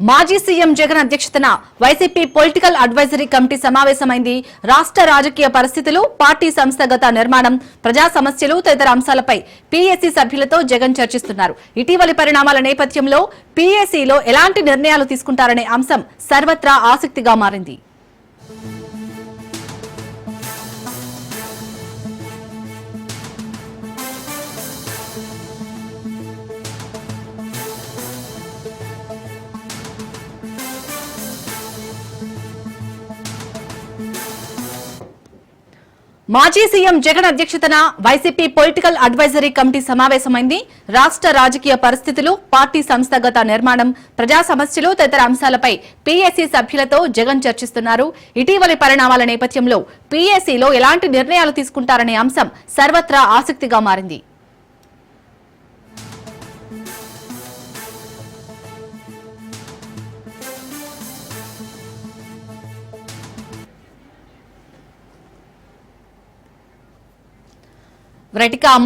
మాజీ సీఎం జగన్ అధ్యక్షతన YCP political advisory committee సమావేశమైంది. రాష్ట్ర రాజకీయ పరిస్థితులు, పార్టీ సంస్థాగత నిర్మాణం, ప్రజా సమస్యలు తదితర అంశాలపై పీఏసీ సభ్యులతో జగన్ చర్చిస్తున్నారు. ఇటీవలి పరిణామాల నేపథ్యంలో పీఏసీలో ఎలాంటి నిర్ణయాలు తీసుకుంటారనే అంశం సర్వత్రా ఆసక్తిగా మారింది. మాజీ సీఎం జగన్ అధ్యక్షతన వైసీపీ పొలిటికల్ అడ్వైజరీ కమిటీ సమావేశమైంది. రాష్ట్ర రాజకీయ పరిస్థితులు, పార్టీ సంస్థాగత నిర్మాణం, ప్రజా సమస్యలు తదితర అంశాలపై పీఏసీ సభ్యులతో జగన్ చర్చిస్తున్నారు. ఇటీవలి పరిణామాల నేపథ్యంలో పీఏసీలో ఎలాంటి నిర్ణయాలు తీసుకుంటారనే అంశం సర్వత్రా ఆసక్తిగా మారింది.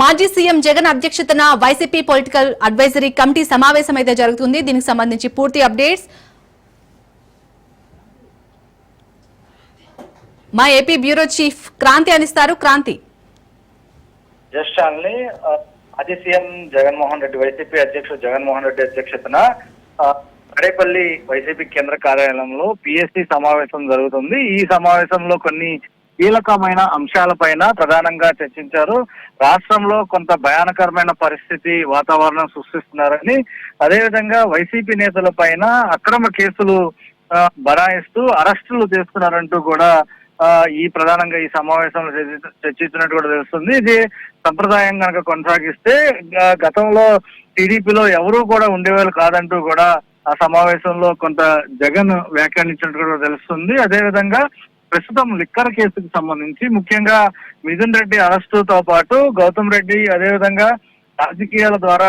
మాజీ సీఎం జగన్ అధ్యక్షతన వైసీపీ పొలిటికల్ అడ్వైజరీ కమిటీ సమావేశం అయితే జరుగుతుంది. దీనికి సంబంధించి పూర్తి అప్డేట్స్ మా ఏపీ బ్యూరో చీఫ్ క్రాంతి అందిస్తారు. క్రాంతి. మాజీ సీఎం జగన్మోహన్ రెడ్డి, వైసీపీ అధ్యక్షుడు జగన్మోహన్ రెడ్డి అధ్యక్షతన తాడేపల్లి వైసీపీ కేంద్ర కార్యాలయంలో పీఎస్సీ సమావేశం జరుగుతుంది. ఈ సమావేశంలో కొన్ని కీలకమైన అంశాలపైన ప్రధానంగా చర్చించారు. రాష్ట్రంలో కొంత భయానకరమైన పరిస్థితి వాతావరణం సృష్టిస్తున్నారని, అదేవిధంగా వైసీపీ నేతల పైన అక్రమ కేసులు బనాయిస్తూ అరెస్టులు చేస్తున్నారంటూ కూడా ఈ ప్రధానంగా ఈ సమావేశంలో చర్చించినట్టు కూడా తెలుస్తుంది. ఇది సంప్రదాయం కనుక కొనసాగిస్తే గతంలో టీడీపీలో ఎవరూ కూడా ఉండేవాళ్ళు కాదంటూ కూడా ఆ సమావేశంలో కొంత జగన్ వ్యాఖ్యానించినట్టు కూడా తెలుస్తుంది. అదేవిధంగా ప్రస్తుతం లిక్కర్ కేసుకు సంబంధించి ముఖ్యంగా మిథున్ రెడ్డి అరెస్టుతో పాటు గౌతమ్ రెడ్డి, అదేవిధంగా రాజకీయాల ద్వారా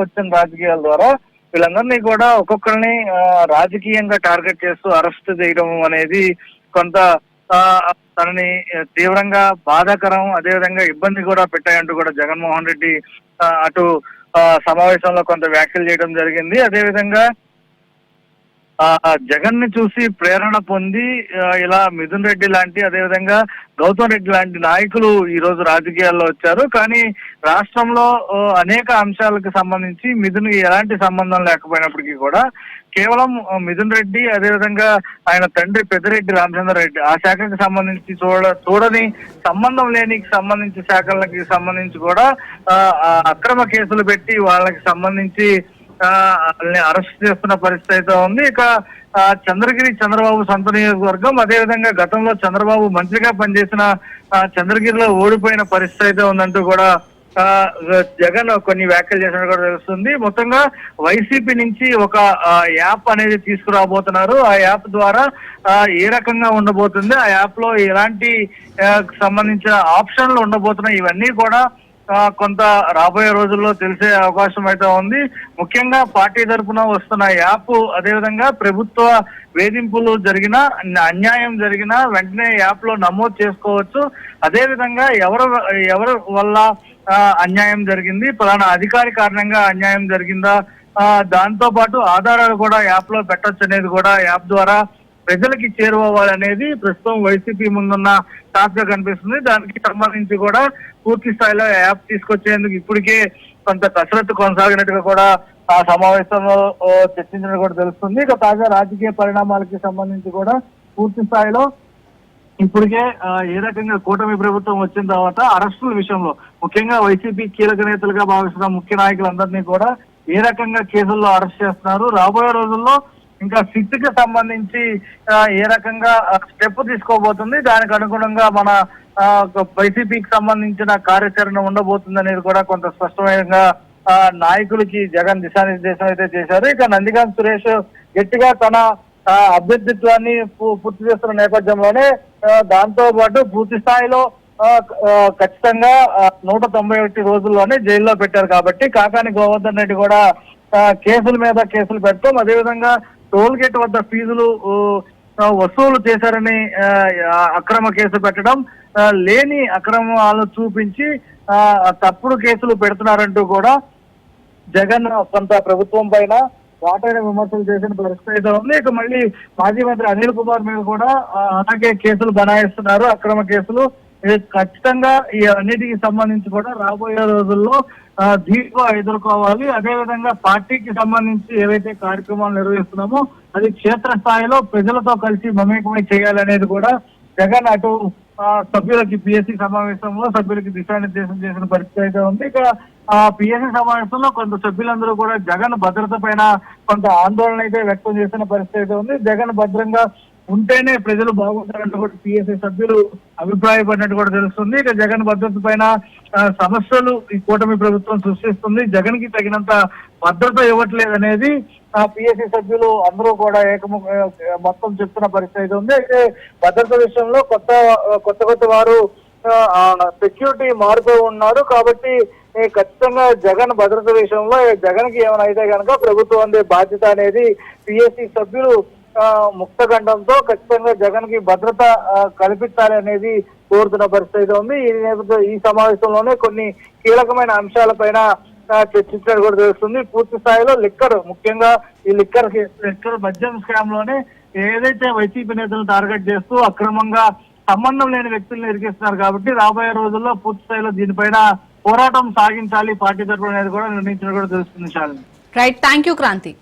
వచ్చిన రాజకీయాల ద్వారా వీళ్ళందరినీ కూడా ఒక్కొక్కరిని రాజకీయంగా టార్గెట్ చేస్తూ అరెస్ట్ చేయడం అనేది కొంత తనని తీవ్రంగా బాధాకరం, అదేవిధంగా ఇబ్బంది కూడా పెట్టాయంటూ కూడా జగన్మోహన్ రెడ్డి అటు సమావేశంలో కొంత వ్యాఖ్యలు చేయడం జరిగింది. అదేవిధంగా జగన్ ని చూసి ప్రేరణ పొంది ఇలా మిథున్ రెడ్డి లాంటి, అదేవిధంగా గౌతమ్ రెడ్డి లాంటి నాయకులు ఈ రోజు రాజకీయాల్లో వచ్చారు. కానీ రాష్ట్రంలో అనేక అంశాలకు సంబంధించి మిథున్ ఎలాంటి సంబంధం లేకపోయినప్పటికీ కూడా కేవలం మిథున్ రెడ్డి, అదేవిధంగా ఆయన తండ్రి పెద్దిరెడ్డి రామచంద్ర రెడ్డి ఆ శాఖకి సంబంధించి చూడని సంబంధం లేని సంబంధించి శాఖలకి సంబంధించి కూడా అక్రమ కేసులు పెట్టి వాళ్ళకి సంబంధించి అరెస్ట్ చేస్తున్న పరిస్థితి అయితే ఉంది. ఇక చంద్రగిరి చంద్రబాబు సొంత నియోజకవర్గం, అదేవిధంగా గతంలో చంద్రబాబు మంత్రిగా పనిచేసిన చంద్రగిరిలో ఓడిపోయిన పరిస్థితి అయితే ఉందంటూ కూడా జగన్ కొన్ని వ్యాఖ్యలు చేసినట్టు కూడా తెలుస్తుంది. మొత్తంగా వైసీపీ నుంచి ఒక యాప్ అనేది తీసుకురాబోతున్నారు. ఆ యాప్ ద్వారా ఏ రకంగా ఉండబోతుంది, ఆ యాప్ లో ఎలాంటి సంబంధించిన ఆప్షన్లు ఉండబోతున్నాయి, ఇవన్నీ కూడా కొంత రాబోయే రోజుల్లో తెలిసే అవకాశం అయితే ఉంది. ముఖ్యంగా పార్టీ తరఫున వస్తున్న యాప్, అదేవిధంగా ప్రభుత్వ వేధింపులు జరిగినా, అన్యాయం జరిగినా వెంటనే యాప్ లో నమోదు చేసుకోవచ్చు. అదేవిధంగా ఎవరి వల్ల అన్యాయం జరిగింది, పలానా అధికారి కారణంగా అన్యాయం జరిగిందా, దాంతో పాటు ఆధారాలు కూడా యాప్ లో పెట్టొచ్చు అనేది కూడా యాప్ ద్వారా ప్రజలకి చేరువవ్వాలనేది ప్రస్తుతం వైసీపీ ముందున్న టాస్క్ గా కనిపిస్తుంది. దానికి సంబంధించి కూడా పూర్తి స్థాయిలో యాప్ తీసుకొచ్చేందుకు ఇప్పటికే కొంత కసరత్తు కొనసాగినట్టుగా కూడా ఆ సమావేశంలో చర్చించినట్టు కూడా తెలుస్తుంది. ఇక తాజా రాజకీయ పరిణామాలకి సంబంధించి కూడా పూర్తి స్థాయిలో ఇప్పటికే ఏ రకంగా కూటమి ప్రభుత్వం వచ్చిన తర్వాత అరెస్టుల విషయంలో ముఖ్యంగా వైసీపీ కీలక నేతలుగా భావిస్తున్న ముఖ్య నాయకులందరినీ కూడా ఏ రకంగా కేసుల్లో అరెస్ట్ చేస్తున్నారు, రాబోయే రోజుల్లో ఇంకా సిట్కి సంబంధించి ఏ రకంగా స్టెప్ తీసుకోబోతుంది, దానికి అనుగుణంగా మన వైసీపీకి సంబంధించిన కార్యాచరణ ఉండబోతుంది అనేది కూడా కొంత స్పష్టంగా నాయకులకి జగన్ దిశానిర్దేశం అయితే చేశారు. ఇక నందిగాం సురేష్ గట్టిగా తన అభ్యర్థిత్వాన్ని పూర్తి చేస్తున్న నేపథ్యంలోనే దాంతో పాటు పూర్తి స్థాయిలో ఖచ్చితంగా 191 రోజుల్లోనే జైల్లో పెట్టారు. కాబట్టి కాకాని గోవర్ధన్ రెడ్డి కూడా కేసుల మీద కేసులు పెట్టడం, అదేవిధంగా టోల్ గేట్ వద్ద ఫీజులు వసూలు చేశారని అక్రమ కేసు పెట్టడం, లేని అక్రమాలు చూపించి తప్పుడు కేసులు పెడుతున్నారంటూ కూడా జగన్ కొంత ప్రభుత్వం పైన వాటైన విమర్శలు చేసిన పరిస్థితి అయితే ఉంది. ఇక మళ్ళీ మాజీ మంత్రి అనిల్ కుమార్ మీద కూడా అలాగే కేసులు బనాయిస్తున్నారు, అక్రమ కేసులు. ఇది ఖచ్చితంగా ఈ అన్నిటికి సంబంధించి కూడా రాబోయే రోజుల్లో ధీటుగా ఎదుర్కోవాలి. అదేవిధంగా పార్టీకి సంబంధించి ఏవైతే కార్యక్రమాలు నిర్వహిస్తున్నామో అది క్షేత్రస్థాయిలో ప్రజలతో కలిసి మమేకమై చేయాలనేది కూడా జగన్ అటు సభ్యులకి పిఎస్సి సమావేశంలో సభ్యులకి దిశానిర్దేశం చేసిన పరిస్థితి అయితే ఉంది. ఇక పిఎస్సి సమావేశంలో కొంత సభ్యులందరూ కూడా జగన్ భద్రత పైన కొంత ఆందోళన అయితే వ్యక్తం చేసిన పరిస్థితి అయితే ఉంది. జగన్ భద్రంగా ఉంటేనే ప్రజలు బాగుంటారంటూ కూడా పిఎస్సి సభ్యులు అభిప్రాయపడినట్టు కూడా తెలుస్తుంది. ఇక జగన్ భద్రత పైన సమస్యలు ఈ కూటమి ప్రభుత్వం సృష్టిస్తుంది, జగన్ కి తగినంత భద్రత ఇవ్వట్లేదు అనేది పిఎస్సి సభ్యులు అందరూ కూడా మొత్తం చెప్తున్న పరిస్థితి ఉంది. అయితే భద్రత విషయంలో కొత్త వారు సెక్యూరిటీ మారుతూ ఉన్నారు కాబట్టి ఖచ్చితంగా జగన్ భద్రత విషయంలో జగన్ కి ఏమైనా అయితే కనుక ప్రభుత్వం అందే బాధ్యత అనేది పిఎస్సి సభ్యులు ముక్తగండంతో ఖచ్చితంగా జగన్ కి భద్రత కల్పించాలి అనేది కోరుతున్న పరిస్థితి ఉంది. ఈ నేపథ్యంలో ఈ సమావేశంలోనే కొన్ని కీలకమైన అంశాలపైన చర్చించినట్టు కూడా తెలుస్తుంది. పూర్తి స్థాయిలో ముఖ్యంగా ఈ లిక్కర్ మద్యం స్కామ్ లోనే ఏదైతే వైసీపీ నేతలను టార్గెట్ చేస్తూ అక్రమంగా సంబంధం లేని వ్యక్తులను ఇరికిస్తున్నారు కాబట్టి రాబోయే రోజుల్లో పూర్తి స్థాయిలో దీనిపైన పోరాటం సాగించాలి పార్టీ తరఫున అనేది కూడా నిర్ణయించినట్టు కూడా తెలుస్తుంది. Right, thank you Kranti.